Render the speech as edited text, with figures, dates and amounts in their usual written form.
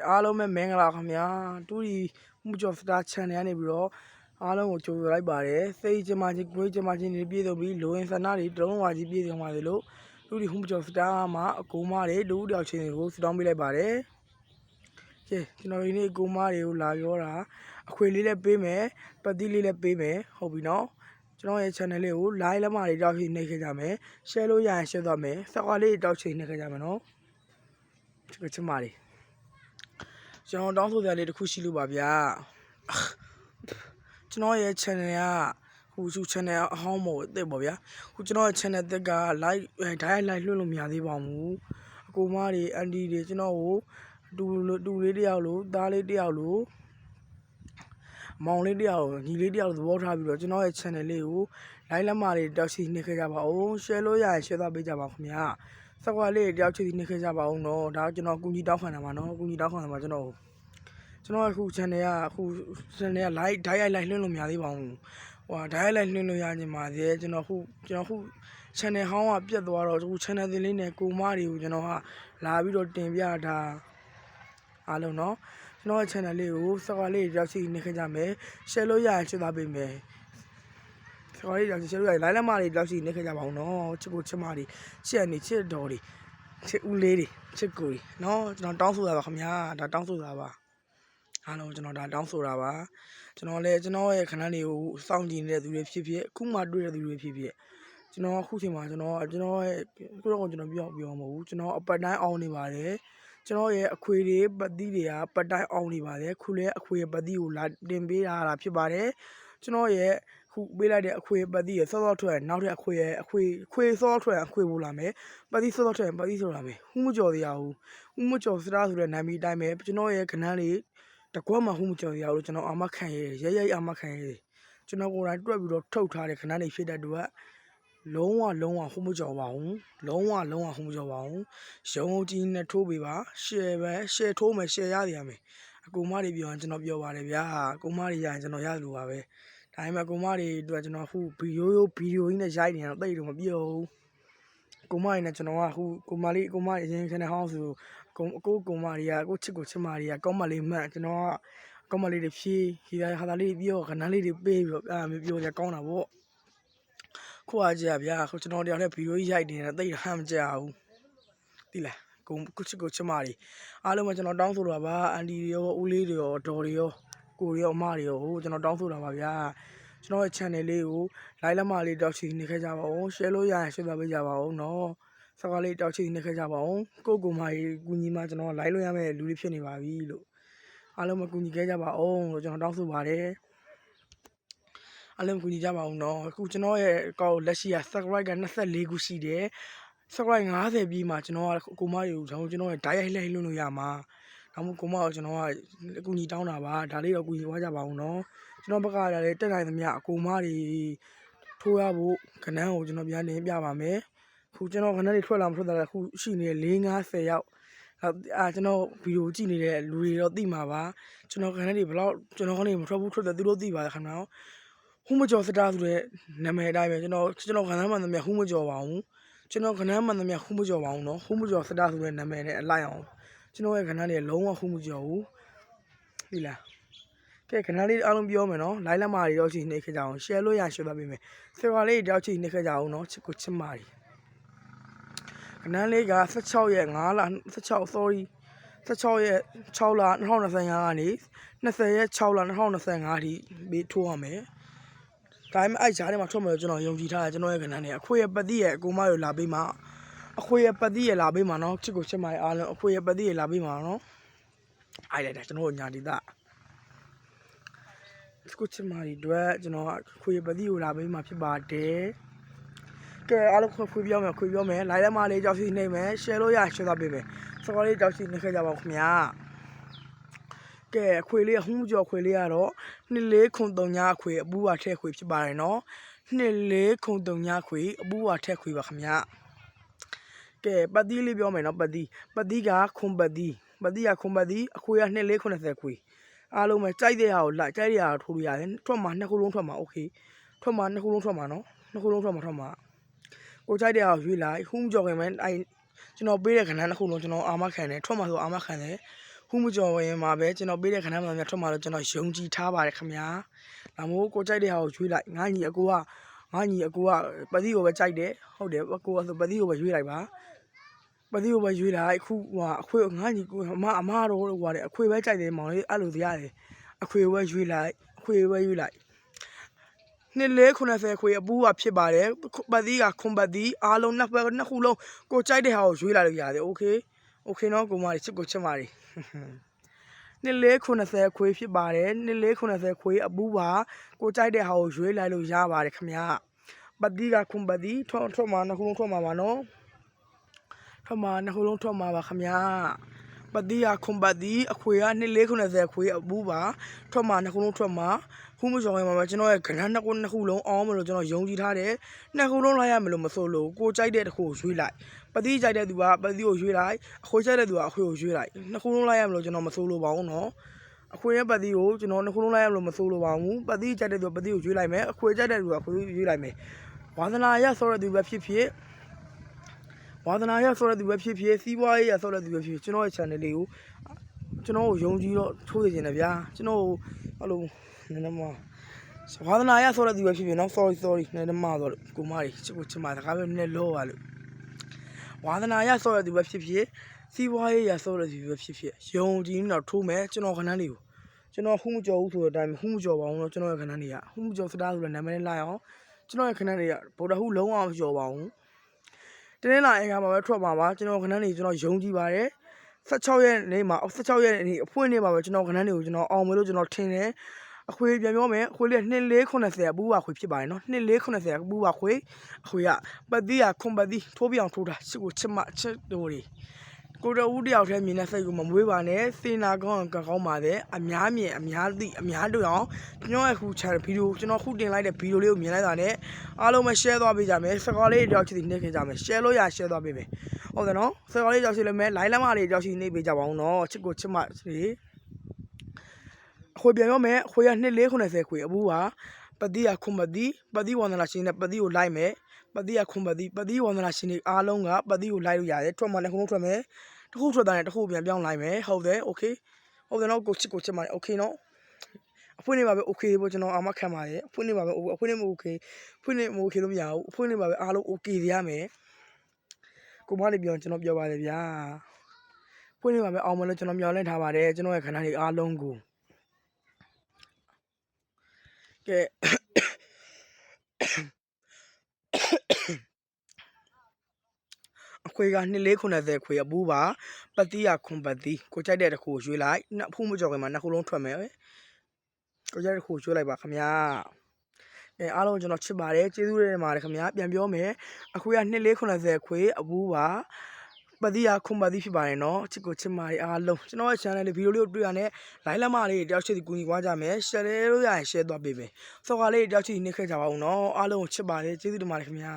အားလုံးပဲမင်္ဂလာခင်ဗျာတူဒီမှုကျော်စတာ channel ကနေပြီးတော့အားလုံးကိုကြိုဆိုလိုက်ပါတယ်စိတ်ကြမချင်းကိုယ်ကြမချင်းတွေပြည့်စုံပြီးလိုရင်ဆန္ဒတွေတလုံးဝကြီးပြည့်စုံပါစေလို့တူဒီမှုကျော်စတာမှာအကူမတွေလူတယောက်ချင်းတွေကိုစတောင်းပေးလိုက်ပါတယ်ကဲကျွန်တော်ဒီနေ့အကူမတွေကိုလာပြောတာအခွေလေးလည်းပေးမယ်ပတ်တိလေးလည်းပေးမယ်ဟုတ်ပြီနော်ကျွန်တော်ရဲ့ channel လေးကို like လက်မတွေတောက်ချိနှိပ်ခဲ့ကြမယ် share လို့ရရင် share သွားမယ်စကွာလေးတောက်ချိနှိပ်ခဲ့ကြမယ်နော်ချစ်မတွေကျွန်တော်တောင်းဆိုစရာလေးတစ်ခုရှိလို့ပါဗျာကျွန်တော်ရဲ့ channel ကဟို channel အဟောင်းမို့အစ်စ်ပေါ့ဗျာဟိုကျွန်တော်ရဲ့ channel တက်က like ဓာတ်ရိုက် like လွှင့်လို့မရသေးပါဘူးအကူမတွေအန်တီတွေကျွန်တော်ကိုတူလေးတယောက်လို့သားလေးတယောက်လို့မောင်လေးတယောက်ညီလေးတယောက်သဘောထားပြီးတော့ကျွန်တော်ရဲ့ channel လေးကို like လက်မတွေတောက်ချနှိပ်ခဲ့ကြပါဦး share လို့ရရင် share သွားပေးကြပါခင်ဗျာစကွာလေးတယောက်ချနှိပ်ခဲ့ကြပါဦးနော်ဒါကျွန်တော်ကူညီတောင်းခံတာပါနော်ကူညီတောင်းခံတာပါကျွန်တော်အခု channel ကအခု channel က like ဓာတ်ရိုက် like လွှင့်လို့မရသေးပါဘူးဟိုဓာတ်ရိုက် like လွှင့်လို့ရခြင်းပါသေးကျွန်တော်ခု channel ဟောင်းကပြတ်သွားတော့အခု channel သစ်လေးနဲ့ကိုမတွေကိုကျွန်တော်ကလာပြီးတော့တင်ပြတာအားလုံးနော်ကျွန်တော်ရဲ့ channel လေးကိုစကွာလေးရောက်ရှိနေခဲ့ကြမယ် share လို့ရရင် share သွားပေးမယ်စကွာလေးရောက်ရှိ share လို့ရရင် like လက်မတွေရောက်ရှိနေခဲ့ကြပါဦးနော်ချစ်ကိုချစ်မတွေချစ်အနေချစ်တော်တွေချစ်ဦးလေးတွေချစ်ကိုတွေနော်ကျွန်တော်တောင်းဆိုတာပါခင်ဗျာဒါတောင်းဆိုတာပါအားလုံးကျွန်တော်ဒါတောင်းဆိုတာပါကျွန်တော်လည်းကျွန်တော်ရဲ့ခဏလေးကိုစောင့်ကြည့်နေတဲ့သူတွေဖြစ်ဖြစ်အခုမှတွေ့တဲ့သူတွေဖြစ်ဖြစ်ကျွန်တော်အခုချိန်မှာကျွန်တော်ရဲ့ခုတော့ကျွန်တော်ပြောမဟုတ်ဘူးကျွန်တော်အပတ်တိုင်းအောင်နေပါတယ်ကျွန်တော်ရဲ့အခွေတွေပတ်တိတွေကပတ်တိုင်းအောင်နေပါတယ်ခုလည်းအခွေပတ်တိကိုလာတင်ပေးတာဖြစ်ပါတယ်ကျွန်တော်ရဲ့ခုပေးလိုက်တဲ့အခွေပတ်တိရစောစောထွက်နောက်တဲ့အခွေစောထွက်အခွေပို့လာမယ်ပတ်တိစောစောထွက်ပတ်တိဆိုလာမယ်ဟူးမကြော်တရားဘူးဟူးမကြော်စတာဆိုတဲ့နာမည်အတိုင်းပဲကျွန်တော်ရဲ့ခဏလေးတကွက်မှဟူးမကြော်တရားလို့ကျွန်တော်အာမခံရဲရဲအာမခံရဲကျွန်တော်ကိုယ်တိုင်တွက်ပြီးတော့ထုတ်ထားတဲ့ခဏလေးဖြစ်တဲ့အတွက်လုံးဝဟူးမကြော်ပါဘူးလုံးဝဟူးမကြော်ပါဘူးရုံကြီးနဲ့ထိုးပေးပါ share ထိုးမယ် share ရမယ်အကူမတွေပြောရင်ကျွန်တော်ပြောပါတယ်ဗျာအကူမတွေရရင်ကျွန်တော်ရလို့ပါပဲဒါပေမဲ့အကူမတွေအတွက်ကျွန်တော်ခုဗီဒီယိုကြီးနဲ့ရိုက်နေတာတိတ်တော့မပြောဘူးအကူမတွေနဲ့ကျွန်တော်ကခုကူမလေးအရင်ခဏဟောင်းဆိုကူမတွေကကိုချစ်ကိုချစ်မတွေကကောင်းမလေးမှန်ကျွန်တော်ကကောင်းမလေးတွေဖြည့်ခီးဟာသားလေးပြောခဏလေးတွေပေးပြီးတော့မျိုးပြောကြကောင်းတာပေါ့ခုအားကြဗျာခုကျွန်တော်တယောက်နဲ့ဗီဒီယိုကြီးရိုက်နေတာတိတ်ဟမ်းမကြဘူးတိလားကိုချစ်ကိုချစ်မတွေအားလုံးကကျွန်တော်တောင်းဆိုတာပါအန်တီတွေရောဦးလေးတွေရောဒေါ်တွေရောကိုတွေရောအမတွေရောကျွန်တော်တောင်းဆိုတာပါဗျာကျွန်တော်ရဲ့ channel လေးကို like လက်မလေးတောက်ချနေခဲ့ကြပါဦး share လို့ရရင် share ပေးကြပါဦးနော်စကားလေးတောက်ချနေခဲ့ကြပါဦးကိုမကြီးကူညီမှကျွန်တော် like လို့ရမယ့်လူတွေဖြစ်နေပါပြီလို့အားလုံးမကူညီခဲ့ကြပါဦးလို့ကျွန်တော်တောင်းဆိုပါတယ်အားလုံးကူညီကြပါဦးနော်အခုကျွန်တော်ရဲ့အကောင့်လက်ရှိက subscribe က24ခုရှိတယ်subscribe 50ပြီးမှကျွန်တော်ကကိုမတွေကိုကျွန်တော်ရဲ့ဓာတ်ရိုက်လိုက်လွှင့်လို့ရမှာဒါမှမဟုတ်ကိုမကိုကျွန်တော်ကအကူညီတောင်းတာပါဒါလေးတော့ကူညီသွားကြပါဦးနော်ကျွန်တော်ဘက်ကလည်းတက်နိုင်သမျှအကူမတွေထိုးရဖို့ခဏကိုကျွန်တော်ပြန်နေပြပါမယ်ခုကျွန်တော်ခဏလေးထွက်လာမထွက်လာခုရှိနေ4-50ယောက်ကျွန်တော်ဗီဒီယိုကြည့်နေတဲ့လူတွေတော့သိမှာပါကျွန်တော်ခဏလေးဘယ်လောက်ကျွန်တော်ခဏလေးမထွက်ဘူးထွက်တယ်သူတို့သိပါတယ်ခင်ဗျာဟူးမကျော်စတာဆိုတဲ့နာမည်အတိုင်းပဲကျွန်တော်ခဏမှန်သမျှဟူးမကျော်ပါဘူးကျွန်တော်ခဏမှန်သမျှဟူးမကျော်ပါဘူးနော်ဟူးမကျော်စတာဆိုတဲ့နာမည်နဲ့အလိုက်အောင်ကျွန်တော်ရဲ့ခဏလေးလုံးဝဟူးမကျော်ဘူးပြီလားကဲခဏလေးအားလုံးပြောမယ်နော် like လက်မတွေတော့ချိန်နှိပ်ခဲ့ကြအောင် share လို့ရ share သွားပေးမယ်ဆယ်ပါလေးတောက်ချိန်နှိပ်ခဲ့ကြအောင်နော်ချစ်ကိုချစ်မတွေခဏလေးက16ရက်5လ16 sorry 16ရက်6လ2025ကနေ20ရက်6လ2025ထိပြီးထိုးရမယ်ဒါပေမဲ့အဲ့ဂျားထဲမှာထွက်မယ်ကျွန်တော်ယုံကြည်ထားတယ်ကျွန်တော်ရဲ့ခဏလေးအခွေရပတ်တိရဲ့အကူမရလာပေးမှာအခွေရပတ်တိရလာပေးမှာနော်ချစ်ကိုချစ်မတွေအားလုံးအခွေရပတ်တိရလာပေးမှာနော်အိုက်လိုက်တာကျွန်တော်ညာဒီသားကိုချစ်မတွေအတွက်ကျွန်တော်ခွေပတ်တိကိုလာပေးမှာဖြစ်ပါတယ်ကဲအားလုံးခွေပြောမယ် like လက်မလေးကြောက်စီနေမယ် share လို့ရ share သွားပေးမယ်စကားလေးကြောက်စီနေခဲ့ကြပါဦးခင်ဗျာကဲခွေလေးဟူးကြော်ခွေလေးကတော့2403ညခွေအပူပါထက်ခွေဖြစ်ပါတယ်နော်2403ညခွေအပူပါထက်ခွေပါခင်ဗျာကဲပတ်တိလေးပြောမယ်နော်ပတ်တိကခွန်ပတ်တိကခွန်ပတ်တိအခွေက2490ခွေအားလုံးပဲကြိုက်တဲ့ဟာကိုလိုက်ကြိုက်တဲ့ဟာကိုထိုးလို့ရတယ်ထွက်မှာ2ခုလုံးထွက်မှာโอเคထွက်မှာ2ခုလုံးထွက်မှာနော်2ခုလုံးထွက်မှာကိုကြိုက်တဲ့ဟာကိုရွေးလိုက်ဟူးကြော်ခင်မဲ့အဲကျွန်တော်ပေးတဲ့ခဏ2ခုလုံးကျွန်တော်အာမခံတယ်ထွက်မှာဆိုအာမခံတယ်ဟ ခုမကျော်ရင်မှာပဲကျွန်တော်ပေးတဲ့ခဏမှန်များထွက်မှာလို့ကျွန်တော်ယုံကြည်ထားပါတယ်ခင်ဗျာဒါမို့ကိုကြိုက်တဲ့ဟာကိုရွေးလိုက်ငါညီအကိုကပတိကိုပဲကြိုက်တယ်ဟုတ်တယ်အကိုကဆိုပတိကိုပဲရွေးလိုက်ပါပတိကိုပဲရွေးလိုက်ခုဟိုအခွေငါညီကိုအမတော်လို့ကွာတယ်အခွေပဲကြိုက်တယ်မောင်လေးအဲ့လိုတရားတယ်အခွေပဲရွေးလိုက်အခွေပဲရွေးလိုက်နှစ်လေး90ခွေအပူးကဖြစ်ပါတယ်ပတ်သီးကခွန်ပတ်သီးအားလုံးနှစ်ခုလုံးကိုကြိုက်တဲ့ဟာကိုရွေးလာလို့ရတယ်โอเคနော်ကိုမလေးချစ်ကိုချစ်ပါလေနှစ်လေး90ခွေဖြစ်ပါတယ်နှစ်လေး90ခွေအပူးပါကိုကြိုက်တဲ့ဟာကိုရွေးလိုက်လို့ရပါတယ်ခင်ဗျာပတ်သီးကခွန်ပတ်သီးထွက်မှာနှစ်ခုလုံးထွက်မှာပါနော်ထွက်မှာနှစ်ခုလုံးထွက်မှာပါခင်ဗျာပတ်သီးကခွန်ပတ်သီးအခွေကနှစ်လေး90ခွေအပူးပါထွက်မှာနှစ်ခုလုံးထွက်မှာခုမကျော်ရင်မှာကျွန်တော်ရဲ့ခဏနှစ်ခုလုံးအောင်မလို့ကျွန်တော်ယုံကြည်ထားတယ်နှစ်ခုလုံးလိုက်ရမလို့မဆိုလို့ကိုကြိုက်တဲ့တစ်ခုကိုရွေးလိုက်ပတိကြိုက်တဲ့သူကပတိကိုရွေးလိုက်အခွေကြိုက်တဲ့သူကအခွေကိုရွေးလိုက်နှစ်ခုလုံးလိုက်ရမလို့ကျွန်တော်မဆိုလို့ပါဘူးနော်အခွေရဲ့ပတိကိုကျွန်တော်နှစ်ခုလုံးလိုက်ရမလို့မဆိုလို့ပါဘူးပတိကြိုက်တဲ့သူကပတိကိုရွေးလိုက်မယ်အခွေကြိုက်တဲ့သူကအခွေကိုရွေးလိုက်မယ်ဝါသနာရဆိုတဲ့သူပဲဖြစ်ဖြစ်ဝါသနာရဆိုတဲ့သူပဲဖြစ်ဖြစ်စီးပွားရေးရဆိုတဲ့သူပဲဖြစ်ဖြစ်ကျွန်တော်ရဲ့ channel လေးကိုကျွန်တော်ကိုယုံကြည်တော့ထိုးနေခြင်းနဲ့ဗျာကျွန်တော်အဲ့လိုနည်းနည်းမဝါသနာရဆိုတဲ့သူပဲဖြစ်ဖြစ်နော် sorry နည်းနည်းမဆိုတော့ကိုမကြီးချစ်ကိုချစ်မှာတကားပဲနည်းနည်းလောပါလို့ဝါသနာရဆိုတဲ့သူပဲဖြစ်ဖြစ်စီးပွားရေးရဆိုတဲ့သူပဲဖြစ်ဖြစ်ယုံကြည်တော့ထိုးမယ်ကျွန်တော်ခဏလေးကိုကျွန်တော်ခုမကြော်ဘူးဆိုတဲ့အတိုင်းခုမကြော်ပါဘူးနော်ကျွန်တော်ရဲ့ခဏလေးကခုမကြော်စတားဆိုတဲ့နာမည်နဲ့လိုက်အောင်ကျွန်တော်ရဲ့ခဏလေးကဗုဒ္ဓဟူးလုံးအောင်ကြော်ပါအောင်တင်းလာအင်္ဂါမှာပဲထွက်ပါပါကျွန်တော်ခဏလေးကျွန်တော်ယုံကြည်ပါတယ်16ရက်နေ့မှာ16ရက်နေ့အဖွင့်နေ့မှာပဲကျွန်တော်ခဏလေးကိုကျွန်တော်အောင်မယ်လို့ကျွန်တော်ထင်တယ်အခွေပြန်ပြောမယ်အခွေလေး2490အပူပါခွေဖြစ်ပါတယ်နော်2490အပူပါခွေအခွေကပတ်သီးကခွန်ပတ်သီးထိုးပြအောင်ထိုးတာချစ်ကိုချစ်မချစ်တို့တွေကိုတော်ဦးတယောက်တည်းမြင်တဲ့စိတ်ကိုမမွေးပါနဲ့စေနာကောင်းကောင်းပါတယ်အများမြင်အများသိအများတွေ့အောင်ကျွန်တော်ရဲ့ခု channel ဗီဒီယိုကျွန်တော်ခုတင်လိုက်တဲ့ဗီဒီယိုလေးကိုမြင်လိုက်တာနဲ့အားလုံးပဲ share သွားပေးကြမယ်စကားလေးတယောက်ချစ်နေခဲ့ကြမယ် share လို့ရ share သွားပေးမယ်ဟုတ်တယ်နော်စကားလေးတယောက်ချစ်လည်းမယ် line လမ်းမလေးတယောက်ချစ်နေပေးကြပါဦးနော်ချစ်ကိုချစ်မအခွေပြန်ပြောမယ်အခွေက2490ခွေအပူပါပတိကခွန်ပတိဝန္ဒနာရှင်နဲ့ပတိကိုလိုက်မယ်ပတိကခွန်ပတိဝန္ဒနာရှင်တွေအားလုံးကပတိကိုလိုက်လို့ရတယ်ထွက်မှလည်းခုလုံးထွက်မယ်တစ်ခုထွက်တာနဲ့တစ်ခုပြန်ပြောင်းလိုက်မယ်ဟုတ်တယ် okay ဟုတ်တယ်နော်ကိုချစ်မှာ okay နော်အဖွင့်နေပါပဲ okay ပေါ့ကျွန်တော်အာမခံပါတယ်အဖွင့်နေပါပဲအဖွင့်နေမ okay ဖွင့်နေမ okay လို့မရဘူးအဖွင့်နေပါပဲအားလုံး okay ရမယ်ကိုမလေးပြောကျွန်တော်ပြောပါတယ်ဗျာဖွင့်နေပါပဲအောင်မလို့ကျွန်တော်မျှော်လင့်ထားပါတယ်ကျွန်တော်ရဲ့ခဏလေးအားလုံးကိုကဲအခွေက2490ခွေအပူပါပတိကခွန်ပတိကိုကြိုက်တဲ့တစ်ခုရွေးလိုက်နှစ်ဖူးမကြော်ခင်မှာနှစ်ခုလုံးထွက်မယ်ကိုကြိုက်တဲ့တစ်ခုရွေးလိုက်ပါခင်ဗျာအားလုံးကျွန်တော်ချစ်ပါတယ်ကျေးဇူးတင်ပါတယ်ခင်ဗျာပြန်ပြောမယ်အခွေက2490ခွေအပူပါပတိကခွန်ပတိဖြစ်ပါတယ်နော်ချစ်ကိုချစ်မာအားလုံးကျွန်တော်ရဲ့ channel လေးဗီဒီယိုလေးကိုတွေ့ရတဲ့ line လမ်းမလေးတယောက်ချစ်ကူညီသွားကြမယ် share လို့ရရင် share သွားပေးမယ်စော်ကားလေးတယောက်ချစ်နေခဲ့ကြပါဦးနော်အားလုံးကိုချစ်ပါတယ်ကျေးဇူးတင်ပါတယ်ခင်ဗျာ